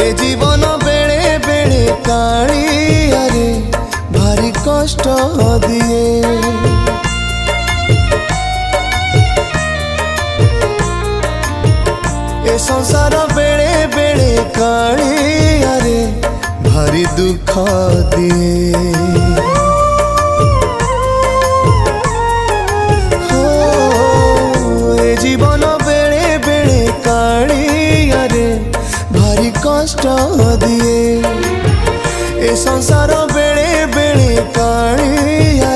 ए जीवन बेले बेले कालिया रे भारी कष्ट दिए। ए संसार बेले बेले कालिया रे भारी दुख दिए। जीवन बेले बेले कालिया रे भारी कष्ट दिए। ए संसार बेले बेले कालिया